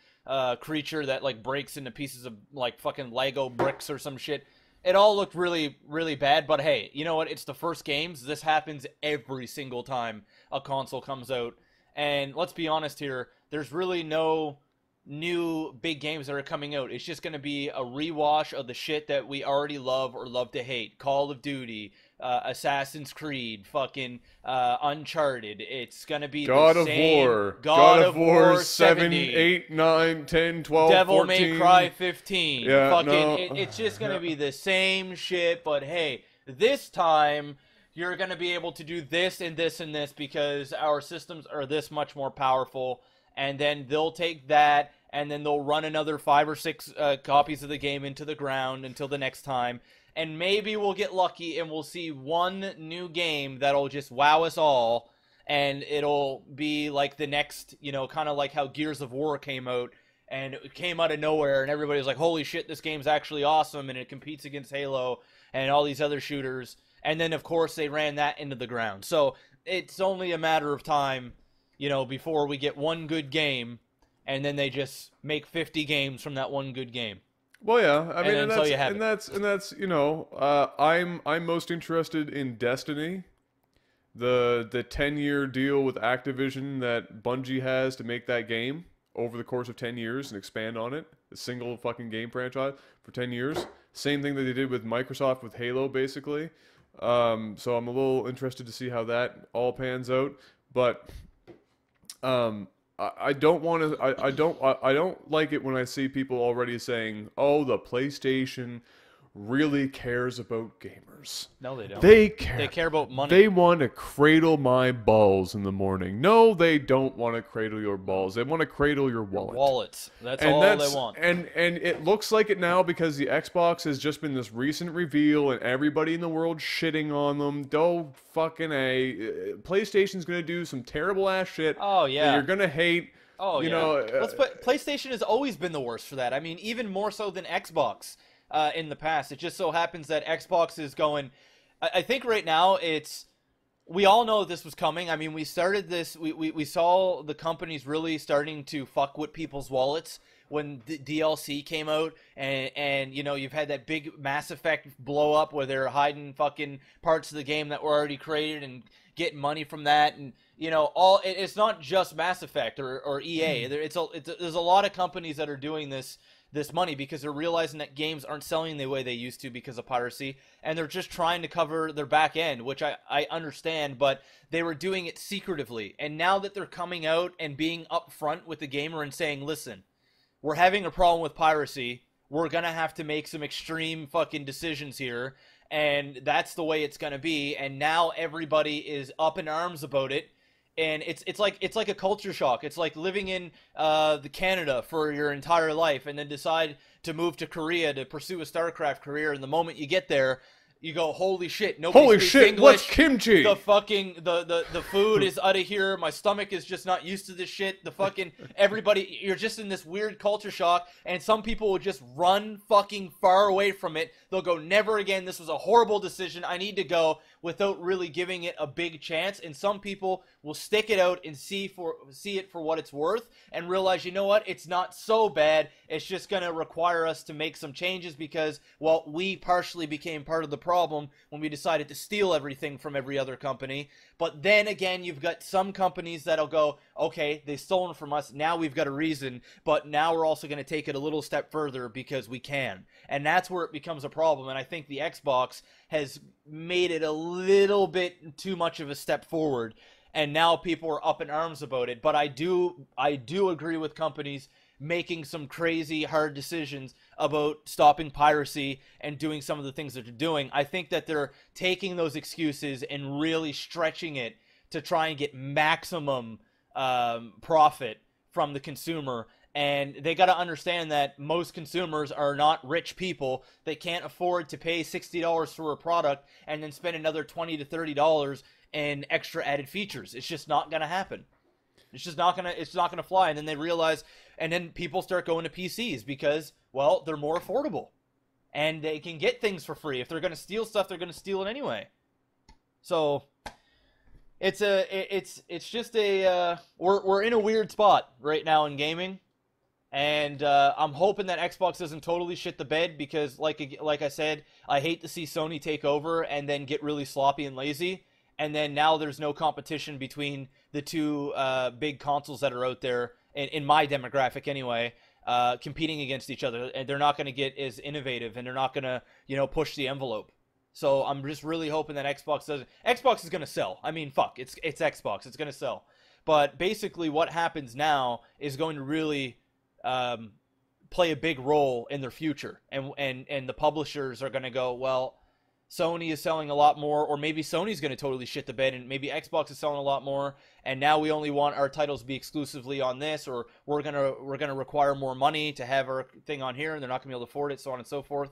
Speaker 3: creature that like breaks into pieces of like fucking Lego bricks or some shit. It all looked really, really bad, but hey, you know what? It's the first games. This happens every single time a console comes out. And let's be honest here, there's really no new big games that are coming out. It's just going to be a rewash of the shit that we already love or love to hate. Call of Duty, Assassin's Creed, fucking Uncharted. It's going to be
Speaker 1: God
Speaker 3: the
Speaker 1: of
Speaker 3: same.
Speaker 1: War.
Speaker 3: God of War
Speaker 1: 7,
Speaker 3: 70.
Speaker 1: 8, 9, 10, 12,
Speaker 3: Devil
Speaker 1: 14.
Speaker 3: May Cry 15.
Speaker 1: Yeah,
Speaker 3: Fucking,
Speaker 1: no.
Speaker 3: it's just going to be the same shit, but hey, this time you're going to be able to do this and this and this because our systems are this much more powerful. And then they'll take that, and then they'll run another 5 or 6 copies of the game into the ground until the next time. And maybe we'll get lucky and we'll see one new game that'll just wow us all. And it'll be like the next, you know, kind of like how Gears of War came out. And it came out of nowhere, and everybody was like, holy shit, this game's actually awesome, and it competes against Halo and all these other shooters. And then, of course, they ran that into the ground. So it's only a matter of time, you know, before we get one good game, and then they just make 50 games from that one good game.
Speaker 1: Well, yeah, I mean,
Speaker 3: that's
Speaker 1: you know, I'm most interested in Destiny, the 10-year deal with Activision that Bungie has to make that game over the course of 10 years and expand on it, a single fucking game franchise for 10 years. Same thing that they did with Microsoft with Halo, basically. So I'm a little interested to see how that all pans out, but I don't want to. I don't like it when I see people already saying, "Oh, the PlayStation really cares about gamers."
Speaker 3: No, they don't.
Speaker 1: They care.
Speaker 3: They care about money.
Speaker 1: They want to cradle my balls in the morning. No, they don't want to cradle your balls. They want to cradle your wallet.
Speaker 3: Wallets. That's all they want.
Speaker 1: And it looks like it now because the Xbox has just been this recent reveal and everybody in the world shitting on them. Don't fucking A. PlayStation's going to do some terrible ass shit.
Speaker 3: Oh, yeah.
Speaker 1: That you're going to hate.
Speaker 3: Oh,
Speaker 1: you
Speaker 3: yeah.
Speaker 1: know,
Speaker 3: Let's put PlayStation has always been the worst for that. I mean, even more so than Xbox in the past. It just so happens that Xbox is going. I think right now it's. We all know this was coming. I mean, we started this. We saw the companies really starting to fuck with people's wallets when the DLC came out, and you know, you've had that big Mass Effect blow up where they're hiding fucking parts of the game that were already created and getting money from that, and you know, it's not just Mass Effect or EA. There's a lot of companies that are doing this money because they're realizing that games aren't selling the way they used to because of piracy, and they're just trying to cover their back end, which I understand, but they were doing it secretively. And now that they're coming out and being upfront with the gamer and saying, listen, we're having a problem with piracy, we're gonna have to make some extreme fucking decisions here, and that's the way it's gonna be, and now everybody is up in arms about it. And it's like a culture shock. It's like living in the Canada for your entire life and then decide to move to Korea to pursue a StarCraft career. And the moment you get there, you go, holy shit, nobody speaks English.
Speaker 1: What's kimchi?
Speaker 3: The fucking the food is out of here. My stomach is just not used to this shit. The fucking everybody, you're just in this weird culture shock, and some people will just run fucking far away from it. They'll go, never again. This was a horrible decision. I need to go, without really giving it a big chance. And some people will stick it out and see it for what it's worth and realize, you know what, it's not so bad. It's just going to require us to make some changes because, well, we partially became part of the problem problem when we decided to steal everything from every other company. But then again, you've got some companies that'll go, okay, they've stolen from us, now we've got a reason, but now we're also going to take it a little step further because we can. And that's where it becomes a problem. And I think the Xbox has made it a little bit too much of a step forward. And now people are up in arms about it. But I do agree with companies making some crazy hard decisions about stopping piracy and doing some of the things that they're doing. I think that they're taking those excuses and really stretching it to try and get maximum profit from the consumer. And they got to understand that most consumers are not rich people. They can't afford to pay $60 for a product and then spend another $20 to $30 in extra added features. It's just not going to happen. It's not gonna fly. And then they realize, and then people start going to PCs because, well, they're more affordable, and they can get things for free. If they're gonna steal stuff, they're gonna steal it anyway. So it's just a we're in a weird spot right now in gaming, and I'm hoping that Xbox doesn't totally shit the bed because, like I said, I hate to see Sony take over and then get really sloppy and lazy. And then now there's no competition between the two big consoles that are out there, in my demographic anyway, competing against each other. And they're not going to get as innovative, and they're not going to, push the envelope. So I'm just really hoping that Xbox doesn't. Xbox is going to sell. I mean, fuck, it's Xbox. It's going to sell. But basically what happens now is going to really play a big role in their future. And the publishers are going to go, well, Sony is selling a lot more, or maybe Sony's going to totally shit the bed, and maybe Xbox is selling a lot more, and now we only want our titles to be exclusively on this, or we're gonna require more money to have our thing on here, and they're not going to be able to afford it, so on and so forth.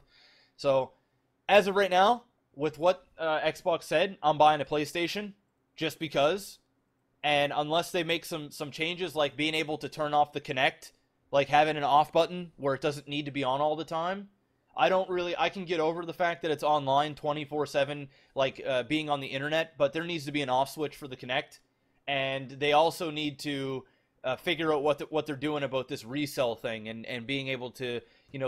Speaker 3: So, as of right now, with what Xbox said, I'm buying a PlayStation just because, and unless they make some changes, like being able to turn off the Kinect, like having an off button where it doesn't need to be on all the time. I can get over the fact that it's online 24/7, like being on the internet, but there needs to be an off switch for the Kinect, and they also need to figure out what they're doing about this resell thing and being able to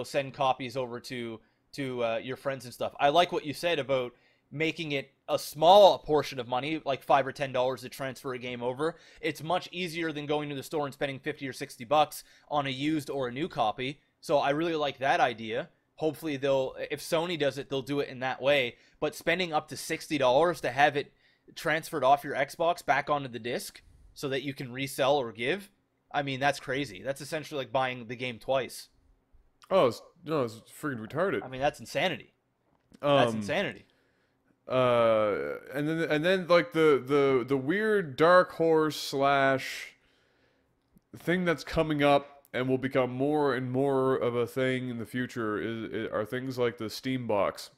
Speaker 3: send copies over to your friends and stuff. I like what you said about making it a small portion of money, like $5 or $10 to transfer a game over. It's much easier than going to the store and spending $50 or $60 on a used or a new copy. So I really like that idea. Hopefully if Sony does it, they'll do it in that way. But spending up to $60 to have it transferred off your Xbox back onto the disc so that you can resell or give, I mean, that's crazy. That's essentially like buying the game twice.
Speaker 1: Oh, it's freaking retarded.
Speaker 3: I mean, that's insanity. That's insanity.
Speaker 1: And then like the weird dark horse / thing that's coming up and will become more and more of a thing in the future are things like the Steam box,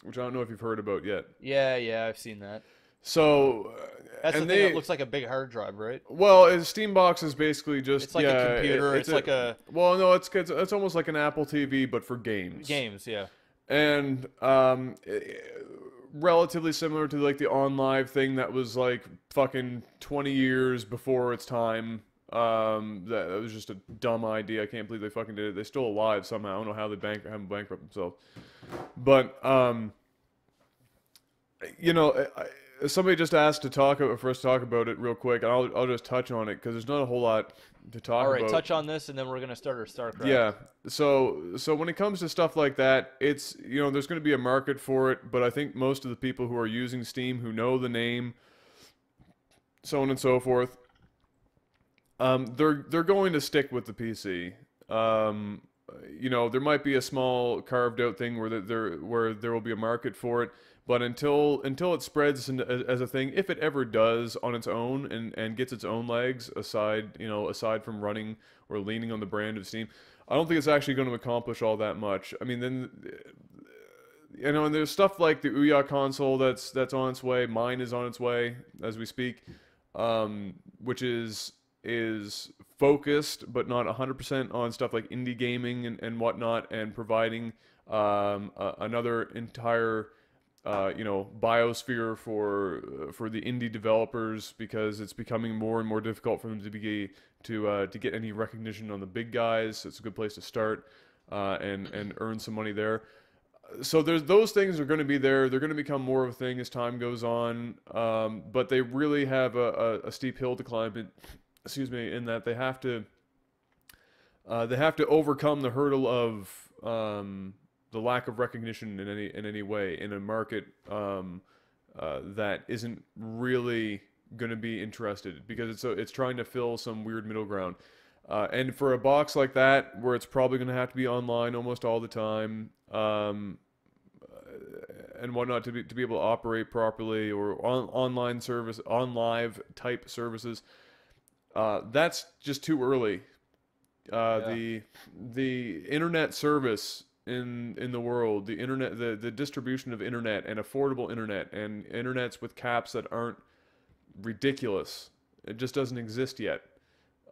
Speaker 1: which I don't know if you've heard about yet.
Speaker 3: Yeah, I've seen that.
Speaker 1: So
Speaker 3: that's the thing that looks like a big hard drive, right?
Speaker 1: Well, a Steam box is basically just
Speaker 3: it's like a computer. It's like a
Speaker 1: it's almost like an Apple TV but for games.
Speaker 3: Games, yeah.
Speaker 1: And relatively similar to like the OnLive thing that was like fucking 20 years before its time. That was just a dumb idea. I can't believe they fucking did it. They're still alive somehow. I don't know how they haven't bankrupt themselves. But somebody just asked for us to talk about it real quick. And I'll just touch on it because there's not a whole lot to talk about.
Speaker 3: All right, touch on this, and then we're gonna start our StarCraft.
Speaker 1: Yeah. So when it comes to stuff like that, it's there's going to be a market for it. But I think most of the people who are using Steam, who know the name, so on and so forth. They're going to stick with the PC. There might be a small carved out thing where there will be a market for it, but until it spreads as a thing, if it ever does on its own and gets its own legs aside from running or leaning on the brand of Steam, I don't think it's actually going to accomplish all that much. I mean, then and there's stuff like the Ouya console that's on its way. Mine is on its way as we speak, which is focused but not 100% on stuff like indie gaming and whatnot, and providing another entire biosphere for the indie developers, because it's becoming more and more difficult for them to get any recognition on the big guys. It's a good place to start and earn some money there. So there's those things are going to be there. They're going to become more of a thing as time goes on. But they really have a steep hill to climb. Excuse me, in that they have to overcome the hurdle of the lack of recognition in any way in a market that isn't really going to be interested, because it's trying to fill some weird middle ground. And for a box like that, where it's probably going to have to be online almost all the time, and whatnot, to be able to operate properly, or on live type services, that's just too early. The internet service in the world, the internet, the distribution of internet and affordable internet and internets with caps that aren't ridiculous, it just doesn't exist yet.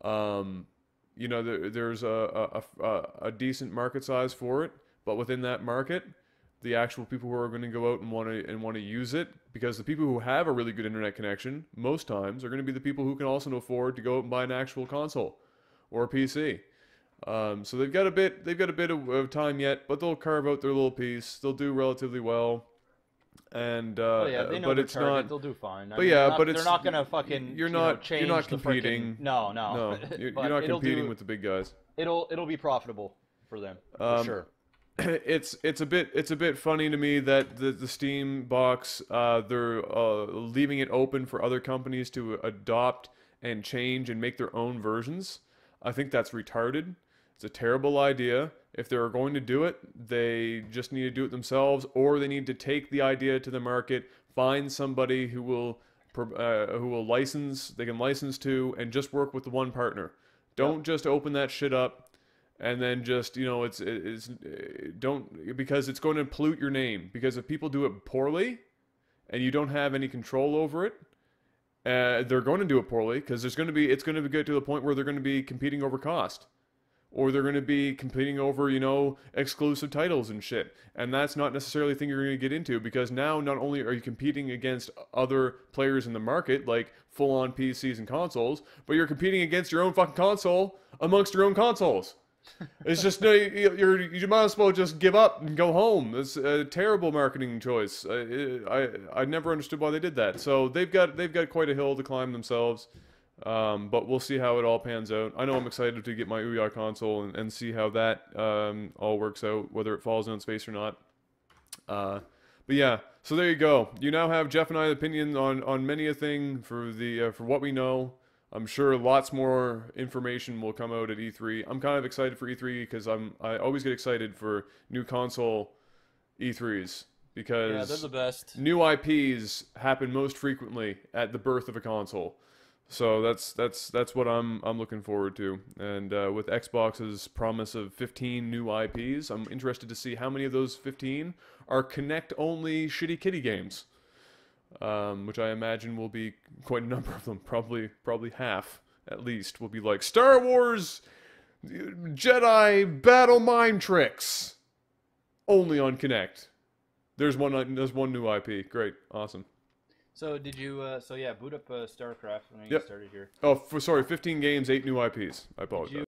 Speaker 1: You know, there's a decent market size for it, but within that market, the actual people who are going to go out and want to use it, because the people who have a really good internet connection most times are going to be the people who can also afford to go out and buy an actual console or a PC. So they've got a bit of time yet, but they'll carve out their little piece. They'll do relatively well. And
Speaker 3: they know
Speaker 1: but
Speaker 3: their
Speaker 1: it's
Speaker 3: target,
Speaker 1: not.
Speaker 3: they'll do fine.
Speaker 1: But yeah, but
Speaker 3: they're not gonna fucking.
Speaker 1: You're not
Speaker 3: change
Speaker 1: competing.
Speaker 3: No.
Speaker 1: No, you're not competing with the big guys.
Speaker 3: It'll be profitable for them for sure.
Speaker 1: It's a bit funny to me that the Steam box, they're leaving it open for other companies to adopt and change and make their own versions. I think that's retarded. It's a terrible idea. If they're going to do it, they just need to do it themselves, or they need to take the idea to the market, find somebody who will license, they can license to, and just work with the one partner. Don't just open that shit up and then just, you know, don't, because it's going to pollute your name. Because if people do it poorly and you don't have any control over it, they're going to do it poorly, because it's going to get to the point where they're going to be competing over cost. Or they're going to be competing over, you know, exclusive titles and shit. And that's not necessarily a thing you're going to get into, because now not only are you competing against other players in the market, like full-on PCs and consoles, but you're competing against your own fucking console amongst your own consoles. It's just, no, you might as well just give up and go home. It's a terrible marketing choice. I never understood why they did that. So they've got quite a hill to climb themselves. But we'll see how it all pans out. I know I'm excited to get my Ouya console and see how that all works out, whether it falls in its face or not. But yeah, so there you go. You now have Jeff and I's opinion on many a thing for what we know. I'm sure lots more information will come out at E3. I'm kind of excited for E3 because I always get excited for new console E3s, because
Speaker 3: they're the best.
Speaker 1: New IPs happen most frequently at the birth of a console. So that's what I'm looking forward to. And with Xbox's promise of 15 new IPs, I'm interested to see how many of those 15 are Kinect-only shitty kitty games, which I imagine will be quite a number of them. Probably half at least will be like Star Wars Jedi Battle Mind Tricks, only on Kinect. There's one new IP. Great, awesome.
Speaker 3: So did you? Boot up StarCraft when you get started here.
Speaker 1: Oh, sorry, 15 games, 8 new IPs. I apologize.